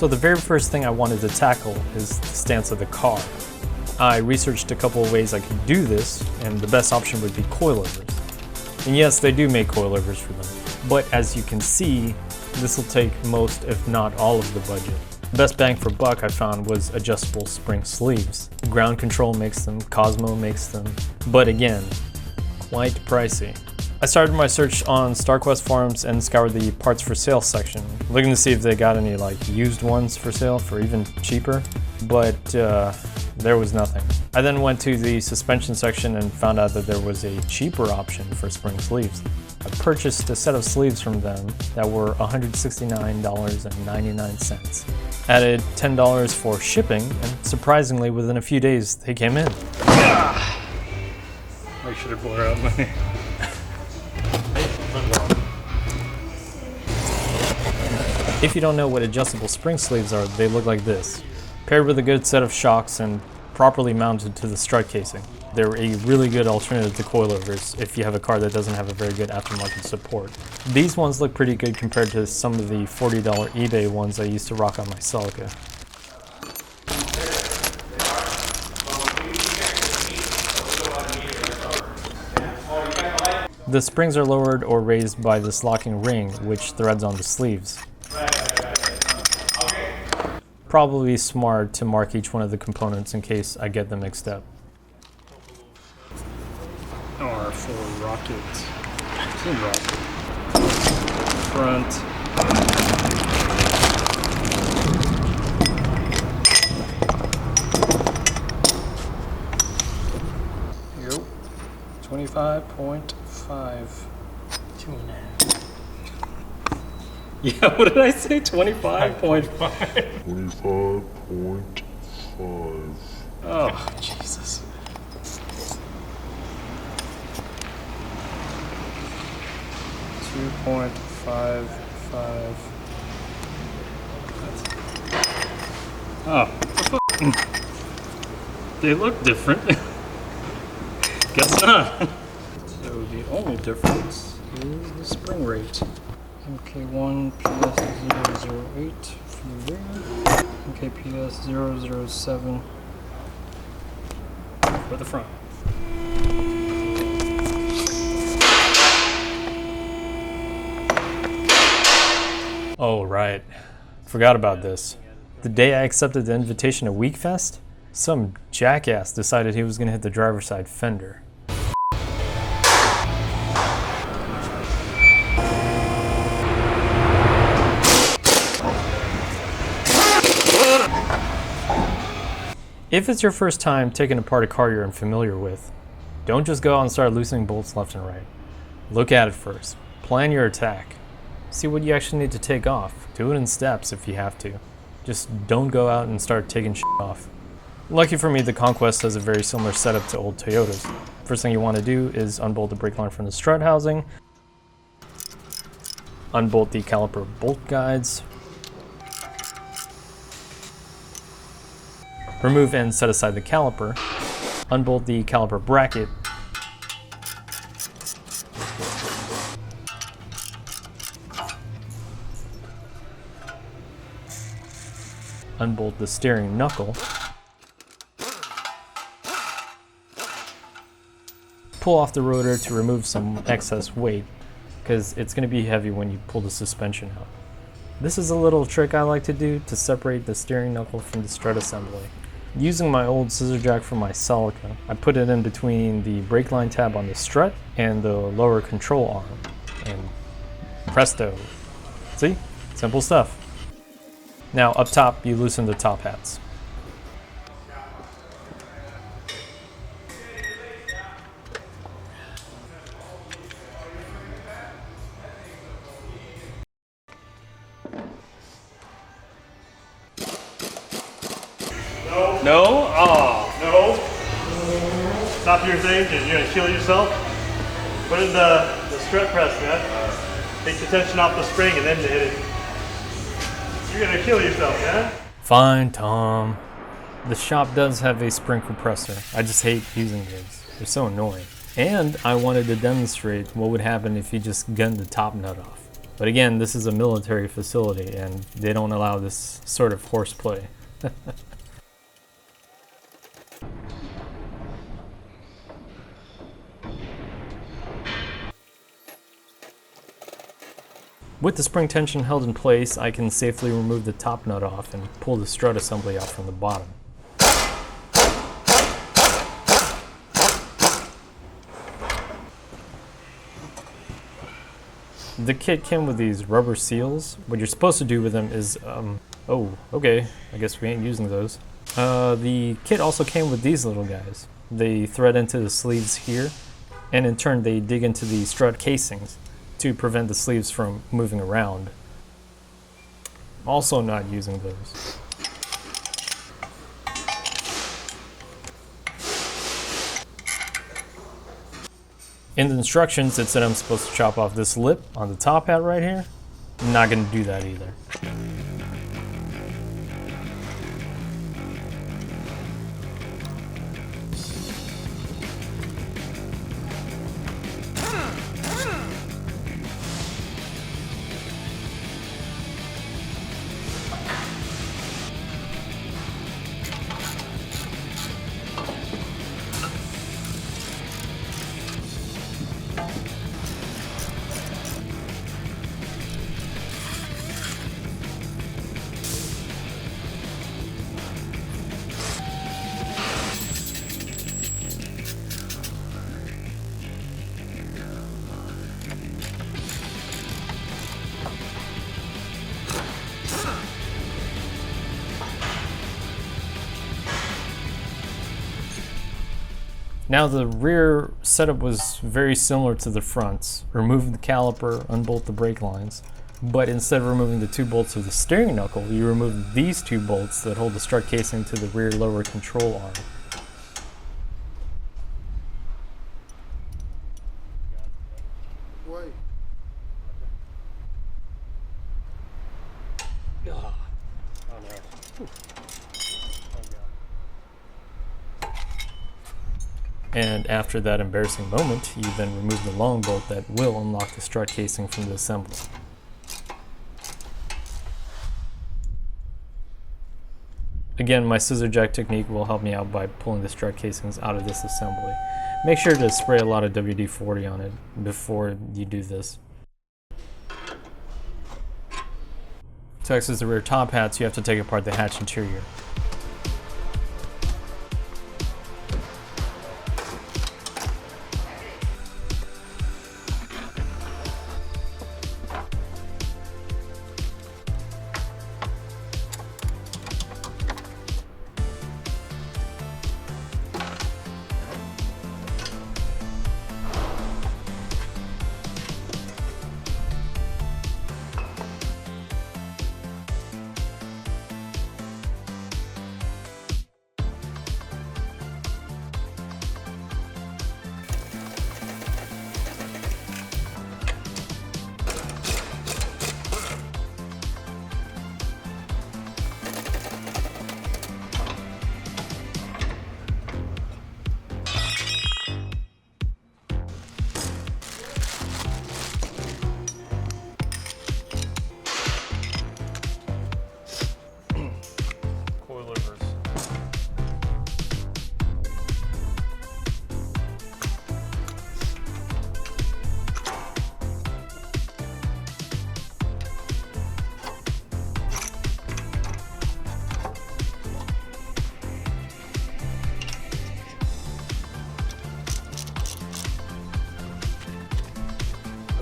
So the very first thing I wanted to tackle is the stance of the car. I researched a couple of ways I could do this, and the best option would be coilovers. And yes, they do make coilovers for them, but as you can see, this will take most, if not all, of the budget. The best bang for buck I found was adjustable spring sleeves. Ground Control makes them, Cosmo makes them, but again, quite pricey. I started my search on StarQuest forums and scoured the parts for sale section, looking to see if they got any like used ones for sale for even cheaper, but there was nothing. I then went to the suspension section and found out that there was a cheaper option for spring sleeves. I purchased a set of sleeves from them that were $169.99. Added $10 for shipping, and surprisingly within a few days they came in. I should have blurred out my... If you don't know what adjustable spring sleeves are, they look like this. Paired with a good set of shocks and properly mounted to the strut casing. They're a really good alternative to coilovers if you have a car that doesn't have a very good aftermarket support. These ones look pretty good compared to some of the $40 eBay ones I used to rock on my Celica. The springs are lowered or raised by this locking ring, which threads on the sleeves. Probably smart to mark each one of the components in case I get them mixed up. R for rocket. Team rocket. Front. Yep. 25.5. 2.5. Yeah, what did I say? 25.5? 25.5. Oh, Jesus. .55. Oh, they look different. Guess not. So the only difference is the spring rate. MK1 PS008 for the rear. MKPS 007 for the front. Oh, right. Forgot about this. The day I accepted the invitation to Wekfest, some jackass decided he was going to hit the driver's side fender. If it's your first time taking apart a car you're unfamiliar with, don't just go out and start loosening bolts left and right. Look at it first. Plan your attack. See what you actually need to take off. Do it in steps if you have to. Just don't go out and start taking shit off. Lucky for me, the Conquest has a very similar setup to old Toyotas. First thing you want to do is unbolt the brake line from the strut housing, unbolt the caliper bolt guides, remove and set aside the caliper, unbolt the caliper bracket, unbolt the steering knuckle, pull off the rotor to remove some excess weight, because it's going to be heavy when you pull the suspension out. This is a little trick I like to do to separate the steering knuckle from the strut assembly. Using my old scissor jack from my Celica, I put it in between the brake line tab on the strut and the lower control arm, and presto. See? Simple stuff. Now up top, you loosen the top hats. No? Oh, no. Stop your thing, because you're going to kill yourself. Put in the strut press, man. Take the tension off the spring and then hit it. You're going to kill yourself, man. Fine, Tom. The shop does have a spring compressor. I just hate using these. They're so annoying. And I wanted to demonstrate what would happen if you just gunned the top nut off. But again, this is a military facility and they don't allow this sort of horseplay. With the spring tension held in place, I can safely remove the top nut off and pull the strut assembly out from the bottom. The kit came with these rubber seals. What you're supposed to do with them is, oh, okay, I guess we ain't using those. The kit also came with these little guys. They thread into the sleeves here, and in turn they dig into the strut casings to prevent the sleeves from moving around. Also not using those. In the instructions, it said I'm supposed to chop off this lip on the top hat right here. I'm not gonna do that either. Now the rear setup was very similar to the fronts. Remove the caliper, unbolt the brake lines, but instead of removing the two bolts of the steering knuckle, you remove these two bolts that hold the strut casing to the rear lower control arm. Wait. And after that embarrassing moment, you then remove the long bolt that will unlock the strut casing from the assembly. Again, my scissor jack technique will help me out by pulling the strut casings out of this assembly. Make sure to spray a lot of WD-40 on it before you do this. To access the rear top hats, you have to take apart the hatch interior.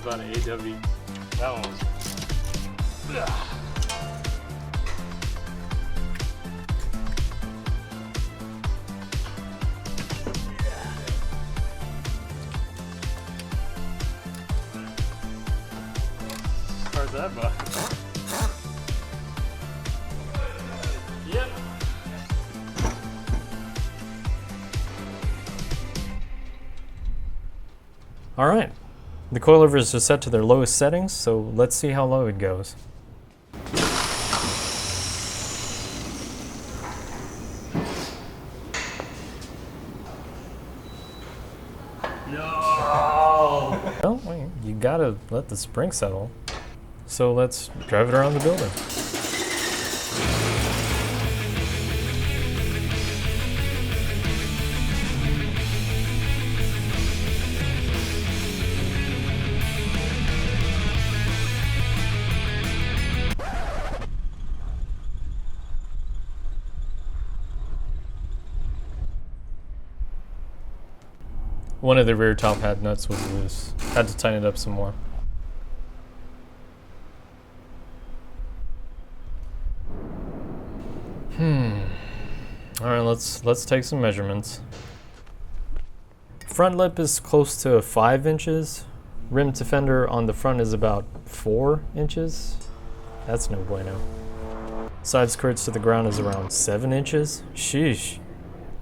About an AW. That one was. How's that, bud? Yep. All right. The coilovers are set to their lowest settings, so let's see how low it goes. No. Well, you gotta let the spring settle. So let's drive it around the building. One of the rear top hat nuts was loose. Had to tighten it up some more. Alright, let's take some measurements. Front lip is close to 5 inches. Rim to fender on the front is about 4 inches. That's no bueno. Side skirts to the ground is around 7 inches. Sheesh.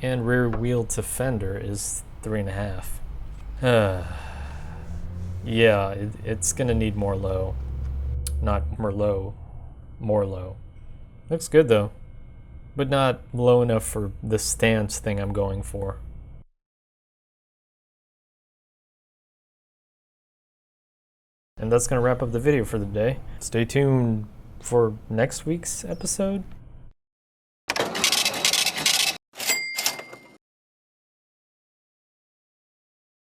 And rear wheel to fender is 3.5. Yeah, it's gonna need more low. Not Merlot, more low. Looks good though, but not low enough for the stance thing I'm going for. And that's gonna wrap up the video for the day. Stay tuned for next week's episode.